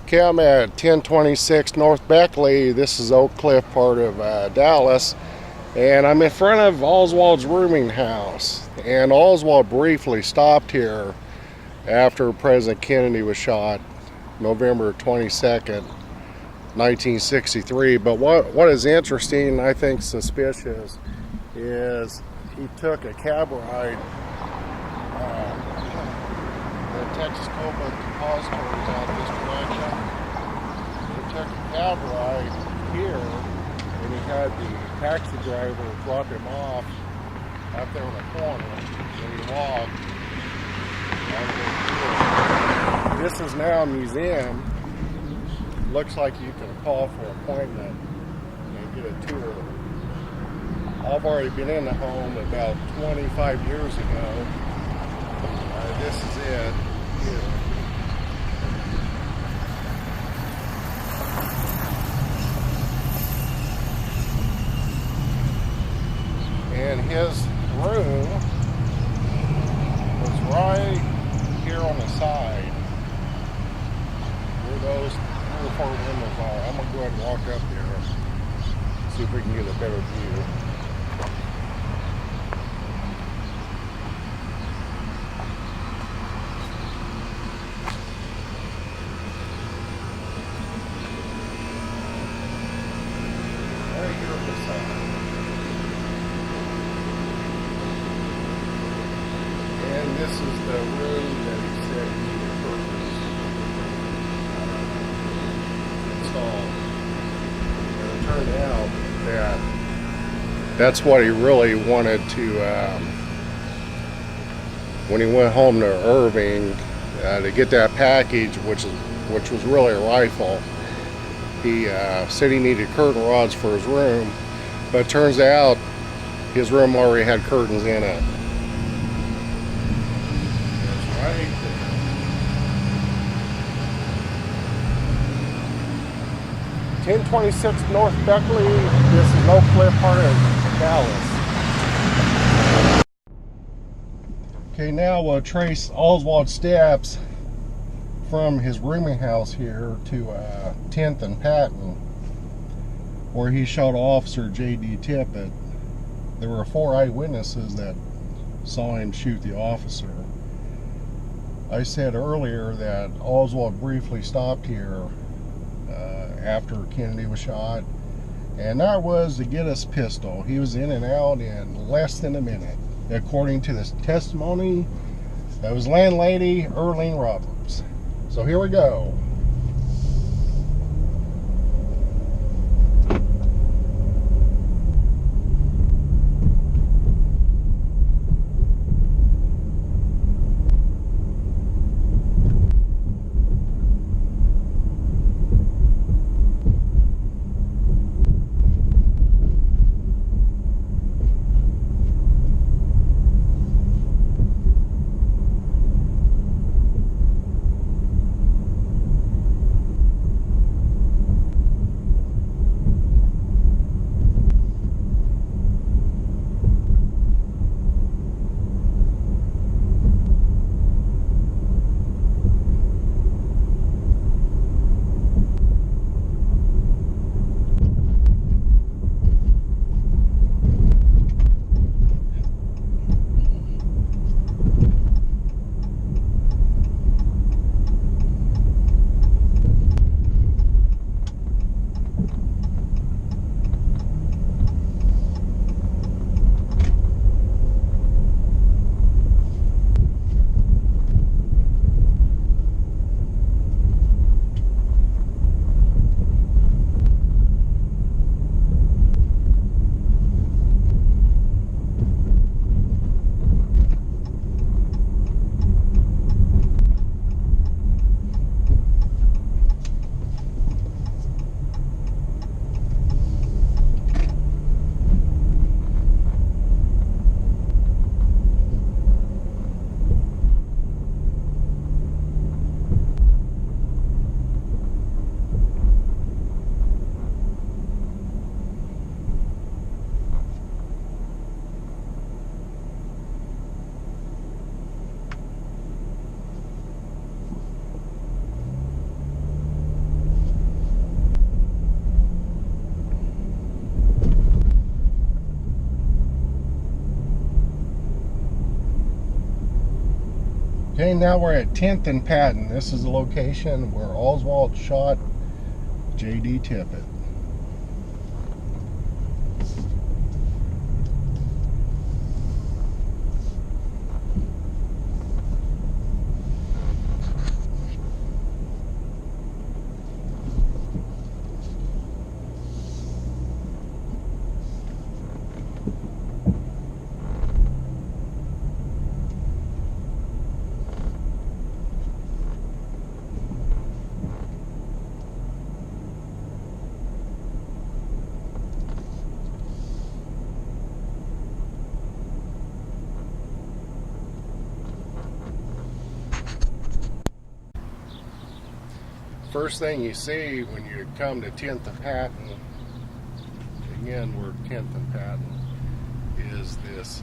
Okay, I'm at 1026 North Beckley. This is Oak Cliff, part of Dallas. And I'm in front of Oswald's rooming house. And Oswald briefly stopped here after President Kennedy was shot November 22nd, 1963. But what is interesting, I think suspicious, is he took a cab ride. The Texas Copa depositories out this direction. He took a cab ride here, and he had the taxi driver drop him off out there in the corner, and he walked all the way through. This is now a museum. Looks like you can call for an appointment and get a tour. I've already been in the home about 25 years ago. This is it here. And his room was right here on the side where those 3 or 4 windows are. I'm going to go ahead and walk up there, see if we can get a better view. And this is the room that he said he needed installed. And it turned out that that's what he really wanted to, when he went home to Irving, to get that package, which was really a rifle. He said he needed curtain rods for his room, but it turns out his room already had curtains in it. That's right. 1026 North Beckley. This is Oak Cliff, part of Dallas. Okay, now we'll trace Oswald's steps from his rooming house here to 10th and Patton, where he shot Officer JD Tippit. There were 4 eyewitnesses that saw him shoot the officer. I said earlier that Oswald briefly stopped here after Kennedy was shot, and that was to get his pistol. He was in and out in less than a minute, according to this testimony of his landlady, Earlene Roberts. So here we go. Okay, now we're at 10th and Patton. This is the location where Oswald shot JD Tippit. First thing you see when you come to 10th and Patton, again we're 10th and Patton, is this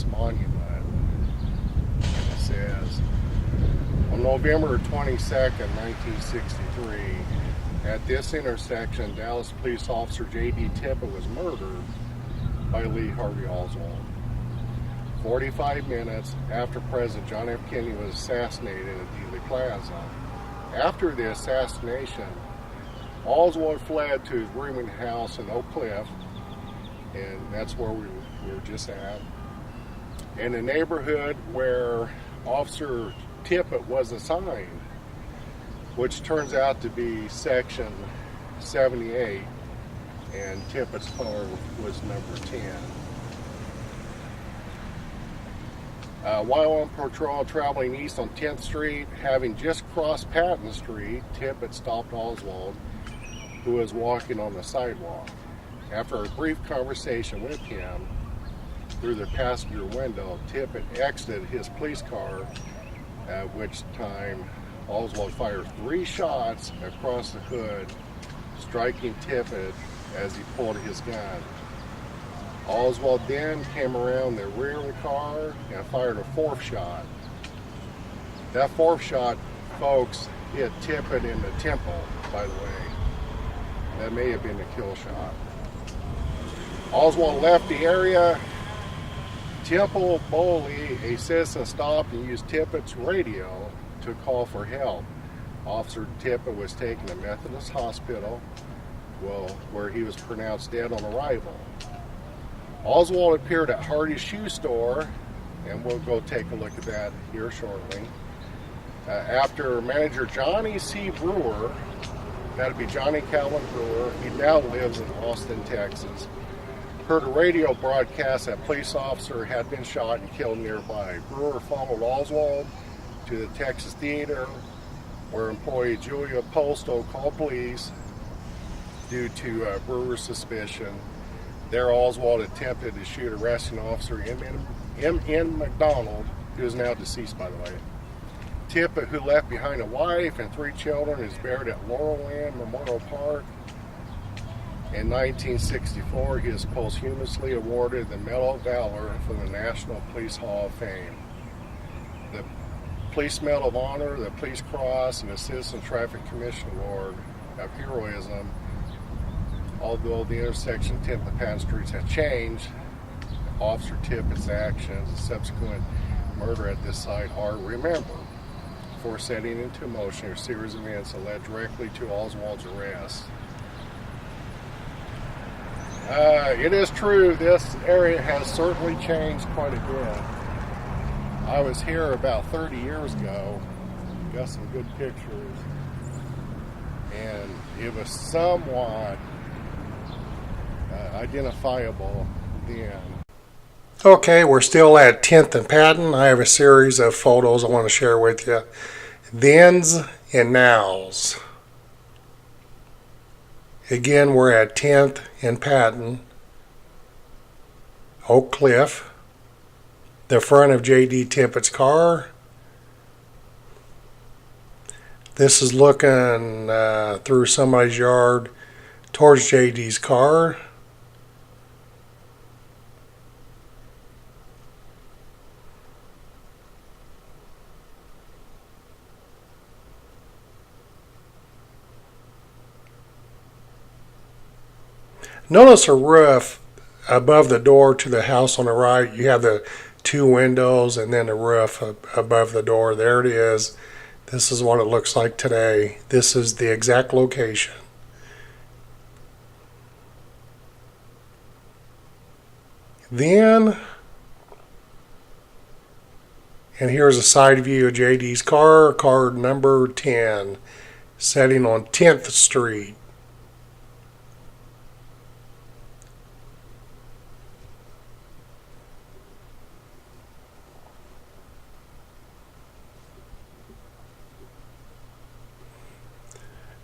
monument. It says, on November 22nd, 1963, at this intersection, Dallas police officer JD Tippit was murdered by Lee Harvey Oswald. 45 minutes after President John F. Kennedy was assassinated at Dealey Plaza. After the assassination, Oswald fled to his rooming house in Oak Cliff, and that's where we were just at. In the neighborhood where Officer Tippit was assigned, which turns out to be Section 78, and Tippit's car was number 10. While on patrol traveling east on 10th Street, having just crossed Patton Street, Tippit stopped Oswald, who was walking on the sidewalk. After a brief conversation with him through the passenger window, Tippit exited his police car, at which time Oswald fired 3 shots across the hood, striking Tippit as he pulled his gun. Oswald then came around the rear of the car and fired a 4th shot. That 4th shot, folks, hit Tippit in the temple, by the way. That may have been a kill shot. Oswald left the area. Temple Bowley, a citizen, stopped and used Tippit's radio to call for help. Officer Tippit was taken to Methodist Hospital, where he was pronounced dead on arrival. Oswald appeared at Hardy's shoe store, and we'll go take a look at that here shortly. After manager Johnny C. Brewer, that'd be Johnny Calvin Brewer, he now lives in Austin, Texas, heard a radio broadcast that a police officer had been shot and killed nearby. Brewer followed Oswald to the Texas Theater, where employee Julia Posto called police due to Brewer's suspicion. There, Oswald attempted to shoot arresting officer M.N. McDonald, who is now deceased, by the way. Tippit, who left behind a wife and 3 children, is buried at Laurelland Memorial Park. In 1964, he is posthumously awarded the Medal of Valor from the National Police Hall of Fame. The Police Medal of Honor, the Police Cross, and the Citizen Traffic Commission Award of Heroism, although the intersection 10th and Patton Streets had changed, Officer Tippit's actions and subsequent murder at this site are remembered for setting into motion a series of events that led directly to Oswald's arrest. It is true, this area has certainly changed quite a bit. I was here about 30 years ago, got some good pictures, and it was somewhat identifiable then. Okay, we're still at 10th and Patton. I have a series of photos I want to share with you. Thens and nows. Again, we're at 10th and Patton, Oak Cliff, the front of JD Tippit's car. This is looking through somebody's yard towards JD's car. Notice a roof above the door to the house on the right. You have the 2 windows and then a roof above the door. There it is. This is what it looks like today. This is the exact location. Then, and here's a side view of JD's car, car number 10, setting on 10th Street.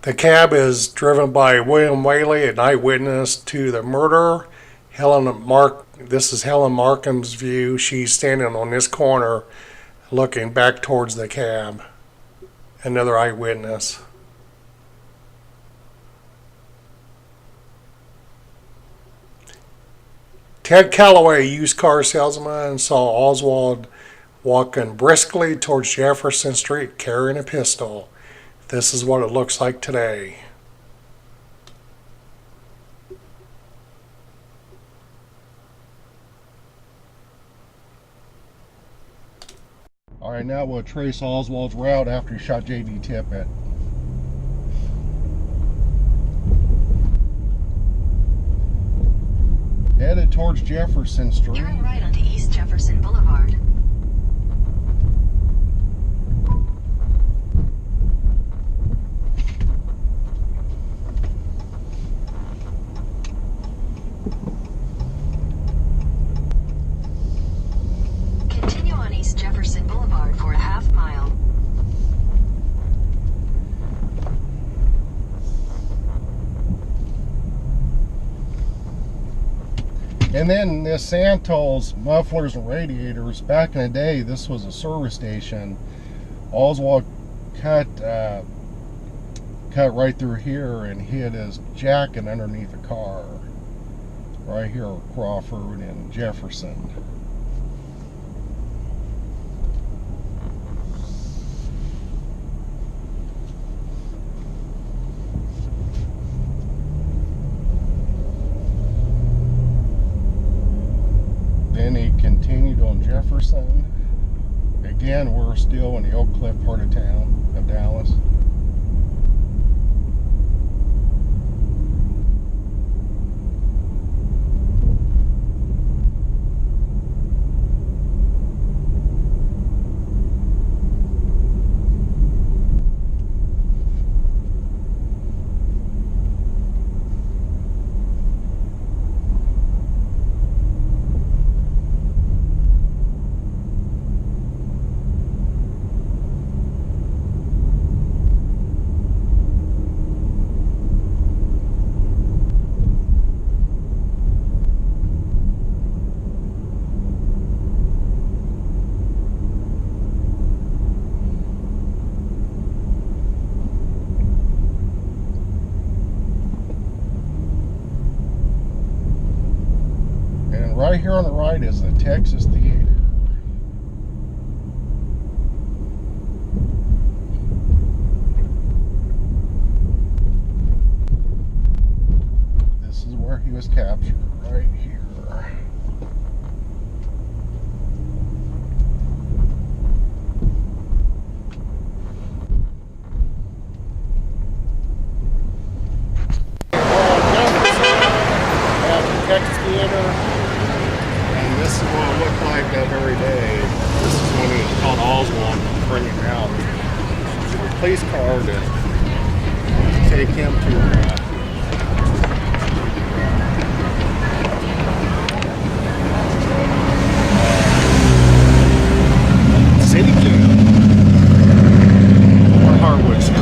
The cab is driven by William Whaley, an eyewitness to the murder. This is Helen Markham's view. She's standing on this corner looking back towards the cab. Another eyewitness. Ted Calloway, used car salesman, saw Oswald walking briskly towards Jefferson Street carrying a pistol. This is what it looks like today. Alright, now we'll trace Oswald's route after he shot JD Tippit. Headed towards Jefferson Street. Turn right onto East Jefferson Boulevard. Continue on East Jefferson Boulevard for a half mile. And then this Santos mufflers and radiators. Back in the day, this was a service station. Oswald cut right through here and hid his jacket underneath a car. Right here at Crawford and Jefferson. Then he continued on Jefferson. Again, we're still in the Oak Cliff part of town of Dallas. Right here on the right is the Texas Theater. This is where he was captured, right here. Texas Theater. This is what it looked like that very day. This is when he called Oswald and bring him out to the police car to take him to city jail on Harwood Street.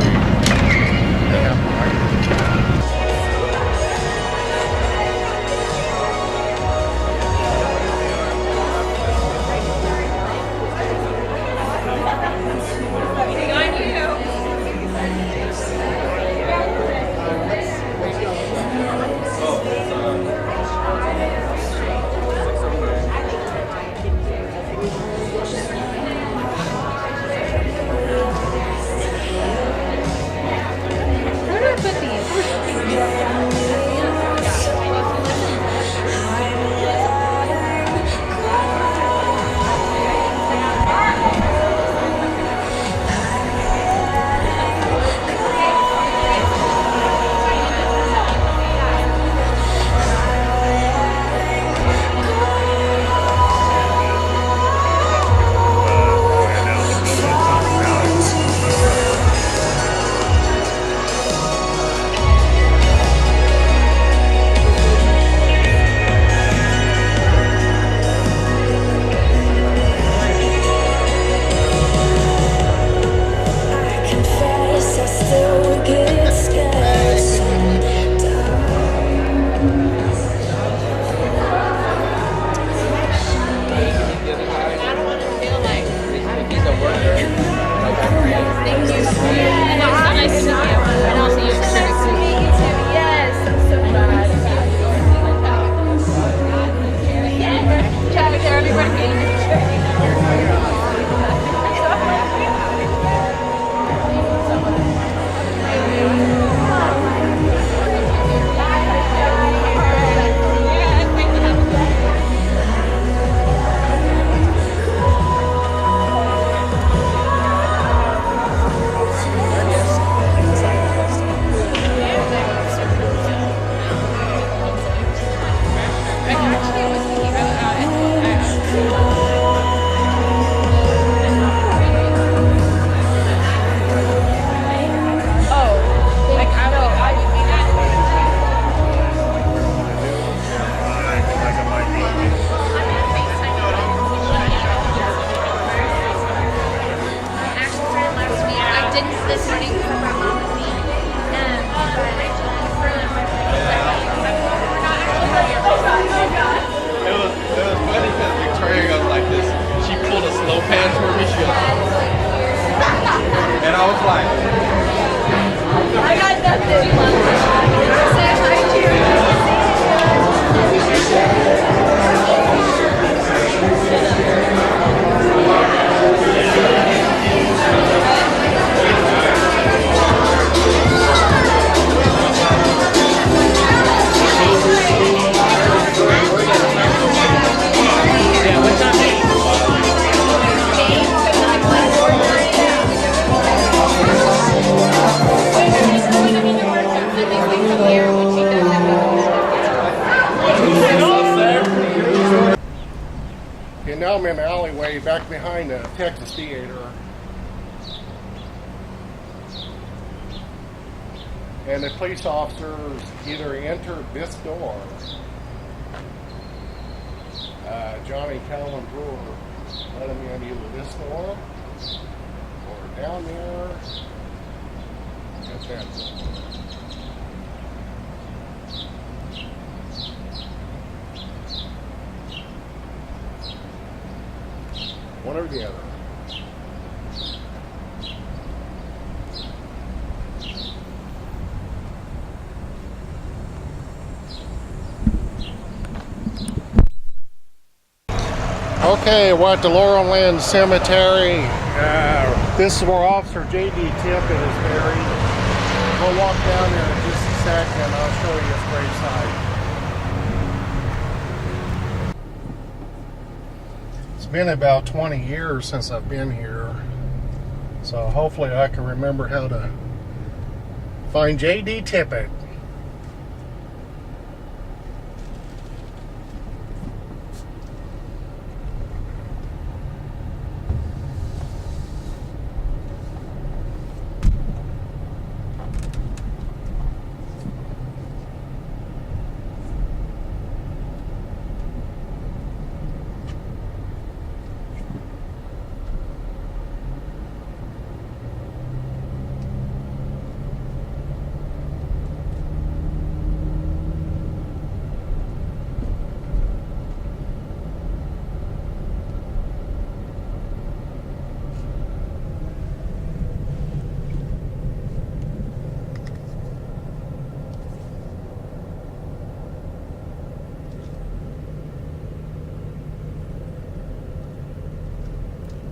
Okay, now I'm in the alleyway back behind the Texas Theater. And the police officers either entered this door, Johnny Calvin Brewer let him in either this door or down there at that door. One or the other. Okay, we're at the Laurelland Cemetery. This is where Officer JD Tippit is buried. We'll walk down there in just a second and I'll show you his gravesite. It's been about 20 years since I've been here, so hopefully I can remember how to find JD Tippit.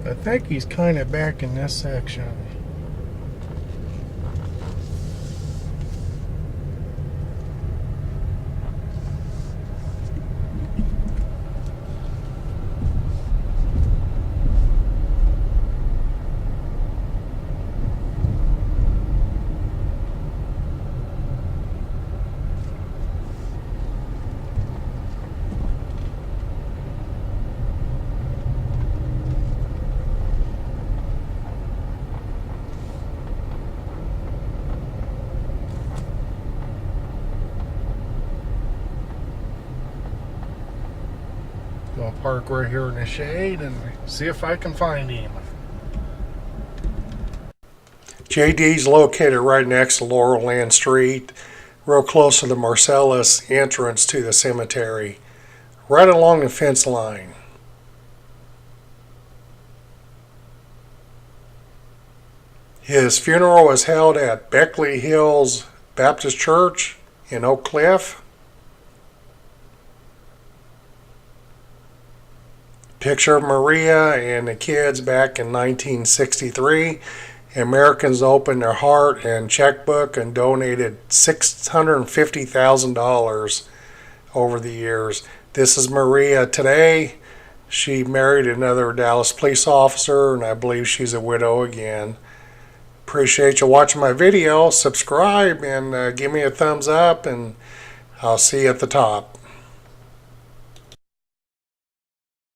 I think he's kind of back in this section. Gonna park right here in the shade and see if I can find him. JD's located right next to Laurel Land Street, real close to the Marcellus entrance to the cemetery, right along the fence line. His funeral was held at Beckley Hills Baptist Church in Oak Cliff. Picture of Maria and the kids back in 1963. Americans opened their heart and checkbook and donated $650,000 over the years. This is Maria today. She married another Dallas police officer, and I believe she's a widow again. Appreciate you watching my video. Subscribe and give me a thumbs up, and I'll see you at the top.